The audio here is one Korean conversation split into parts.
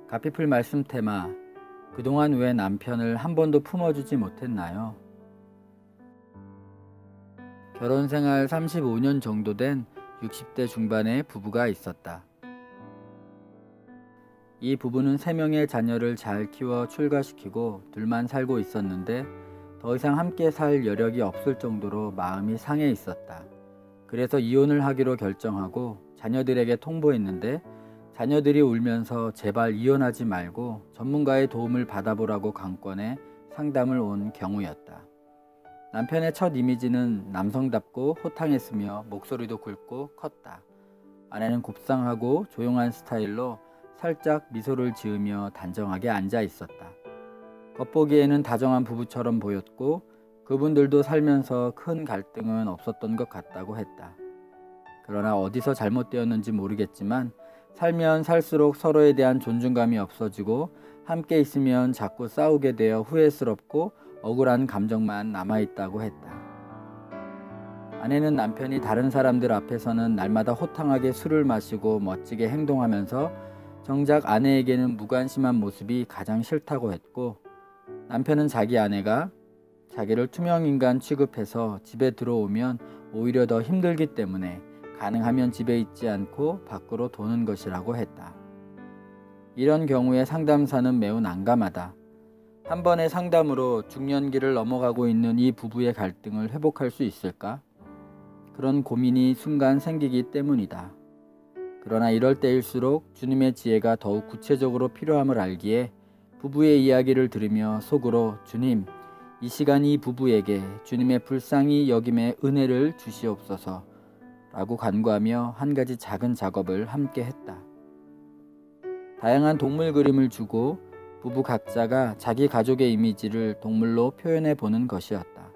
가피풀 말씀 테마, 그동안 왜 남편을 한 번도 품어주지 못했나요? 결혼생활 35년 정도 된 60대 중반의 부부가 있었다. 이 부부는 3명의 자녀를 잘 키워 출가시키고 둘만 살고 있었는데 더 이상 함께 살 여력이 없을 정도로 마음이 상해 있었다. 그래서 이혼을 하기로 결정하고 자녀들에게 통보했는데 자녀들이 울면서 제발 이혼하지 말고 전문가의 도움을 받아보라고 강권해 상담을 온 경우였다. 남편의 첫 이미지는 남성답고 호탕했으며 목소리도 굵고 컸다. 아내는 곱상하고 조용한 스타일로 살짝 미소를 지으며 단정하게 앉아 있었다. 겉보기에는 다정한 부부처럼 보였고 그분들도 살면서 큰 갈등은 없었던 것 같다고 했다. 그러나 어디서 잘못되었는지 모르겠지만 살면 살수록 서로에 대한 존중감이 없어지고 함께 있으면 자꾸 싸우게 되어 후회스럽고 억울한 감정만 남아있다고 했다. 아내는 남편이 다른 사람들 앞에서는 날마다 호탕하게 술을 마시고 멋지게 행동하면서 정작 아내에게는 무관심한 모습이 가장 싫다고 했고, 남편은 자기 아내가 자기를 투명인간 취급해서 집에 들어오면 오히려 더 힘들기 때문에 가능하면 집에 있지 않고 밖으로 도는 것이라고 했다. 이런 경우에 상담사는 매우 난감하다. 한 번의 상담으로 중년기를 넘어가고 있는 이 부부의 갈등을 회복할 수 있을까? 그런 고민이 순간 생기기 때문이다. 그러나 이럴 때일수록 주님의 지혜가 더욱 구체적으로 필요함을 알기에 부부의 이야기를 들으며 속으로 주님, 이 시간 이 부부에게 주님의 불쌍히 여김의 은혜를 주시옵소서 라고 간구하며 한 가지 작은 작업을 함께 했다. 다양한 동물 그림을 주고 부부 각자가 자기 가족의 이미지를 동물로 표현해 보는 것이었다.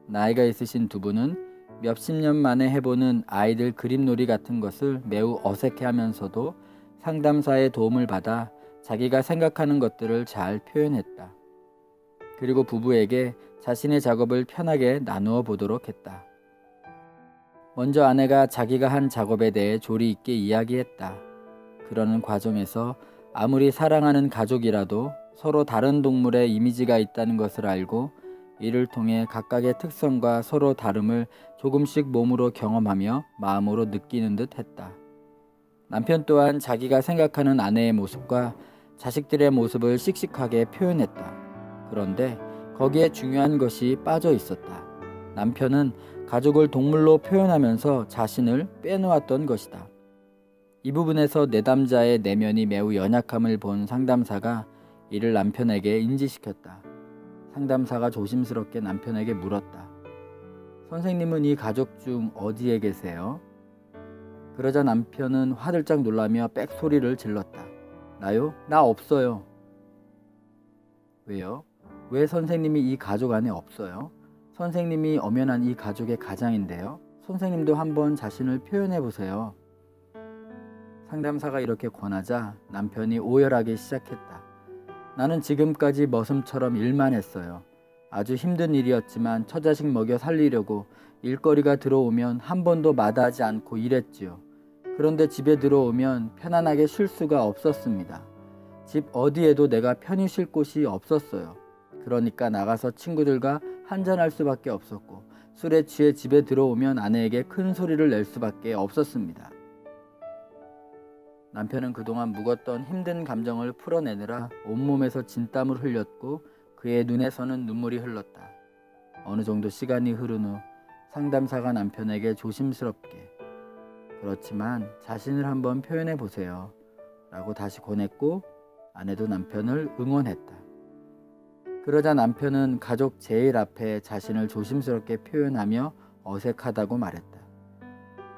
나이가 있으신 두 분은 몇십 년 만에 해보는 아이들 그림놀이 같은 것을 매우 어색해하면서도 상담사의 도움을 받아 자기가 생각하는 것들을 잘 표현했다. 그리고 부부에게 자신의 작업을 편하게 나누어 보도록 했다. 먼저 아내가 자기가 한 작업에 대해 조리 있게 이야기했다. 그러는 과정에서 아무리 사랑하는 가족이라도 서로 다른 동물의 이미지가 있다는 것을 알고 이를 통해 각각의 특성과 서로 다름을 조금씩 몸으로 경험하며 마음으로 느끼는 듯 했다. 남편 또한 자기가 생각하는 아내의 모습과 자식들의 모습을 씩씩하게 표현했다. 그런데 거기에 중요한 것이 빠져 있었다. 남편은 가족을 동물로 표현하면서 자신을 빼놓았던 것이다. 이 부분에서 내담자의 내면이 매우 연약함을 본 상담사가 이를 남편에게 인지시켰다. 상담사가 조심스럽게 남편에게 물었다. 선생님은 이 가족 중 어디에 계세요? 그러자 남편은 화들짝 놀라며 빽소리를 질렀다. 나요? 나 없어요. 왜요? 왜 선생님이 이 가족 안에 없어요? 선생님이 엄연한 이 가족의 가장인데요. 선생님도 한번 자신을 표현해 보세요. 상담사가 이렇게 권하자 남편이 오열하기 시작했다. 나는 지금까지 머슴처럼 일만 했어요. 아주 힘든 일이었지만 처자식 먹여 살리려고 일거리가 들어오면 한 번도 마다하지 않고 일했지요. 그런데 집에 들어오면 편안하게 쉴 수가 없었습니다. 집 어디에도 내가 편히 쉴 곳이 없었어요. 그러니까 나가서 친구들과 한잔할 수밖에 없었고 술에 취해 집에 들어오면 아내에게 큰 소리를 낼 수밖에 없었습니다. 남편은 그동안 묵었던 힘든 감정을 풀어내느라 온몸에서 진땀을 흘렸고 그의 눈에서는 눈물이 흘렀다. 어느 정도 시간이 흐른 후 상담사가 남편에게 조심스럽게 그렇지만 자신을 한번 표현해 보세요 라고 다시 권했고 아내도 남편을 응원했다. 그러자 남편은 가족 제일 앞에 자신을 조심스럽게 표현하며 어색하다고 말했다.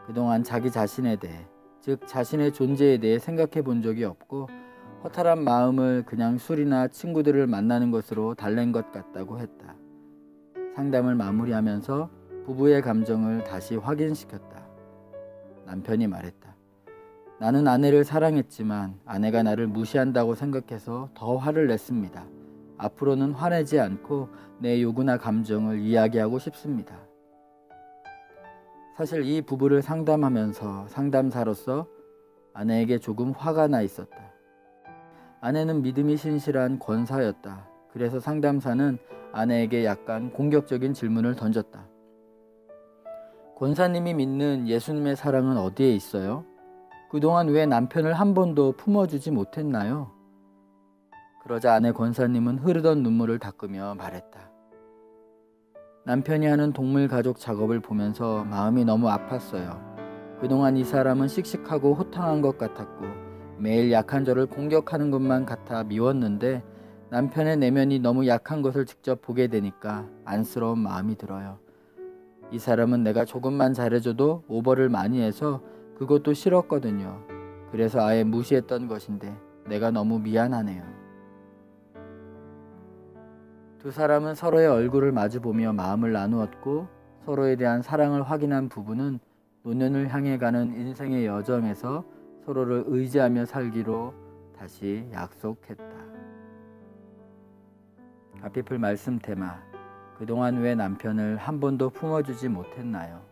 그동안 자기 자신에 대해 즉 자신의 존재에 대해 생각해 본 적이 없고 허탈한 마음을 그냥 술이나 친구들을 만나는 것으로 달랜 것 같다고 했다. 상담을 마무리하면서 부부의 감정을 다시 확인시켰다. 남편이 말했다. 나는 아내를 사랑했지만 아내가 나를 무시한다고 생각해서 더 화를 냈습니다. 앞으로는 화내지 않고 내 요구나 감정을 이야기하고 싶습니다. 사실 이 부부를 상담하면서 상담사로서 아내에게 조금 화가 나 있었다. 아내는 믿음이 신실한 권사였다. 그래서 상담사는 아내에게 약간 공격적인 질문을 던졌다. 권사님이 믿는 예수님의 사랑은 어디에 있어요? 그동안 왜 남편을 한 번도 품어주지 못했나요? 그러자 아내 권사님은 흐르던 눈물을 닦으며 말했다. 남편이 하는 동물 가족 작업을 보면서 마음이 너무 아팠어요. 그동안 이 사람은 씩씩하고 호탕한 것 같았고 매일 약한 저를 공격하는 것만 같아 미웠는데 남편의 내면이 너무 약한 것을 직접 보게 되니까 안쓰러운 마음이 들어요. 이 사람은 내가 조금만 잘해줘도 오버를 많이 해서 그것도 싫었거든요. 그래서 아예 무시했던 것인데 내가 너무 미안하네요. 두 사람은 서로의 얼굴을 마주보며 마음을 나누었고 서로에 대한 사랑을 확인한 부부는 노년을 향해 가는 인생의 여정에서 서로를 의지하며 살기로 다시 약속했다. 가피풀 말씀 테마. 그동안 왜 남편을 한 번도 품어주지 못했나요?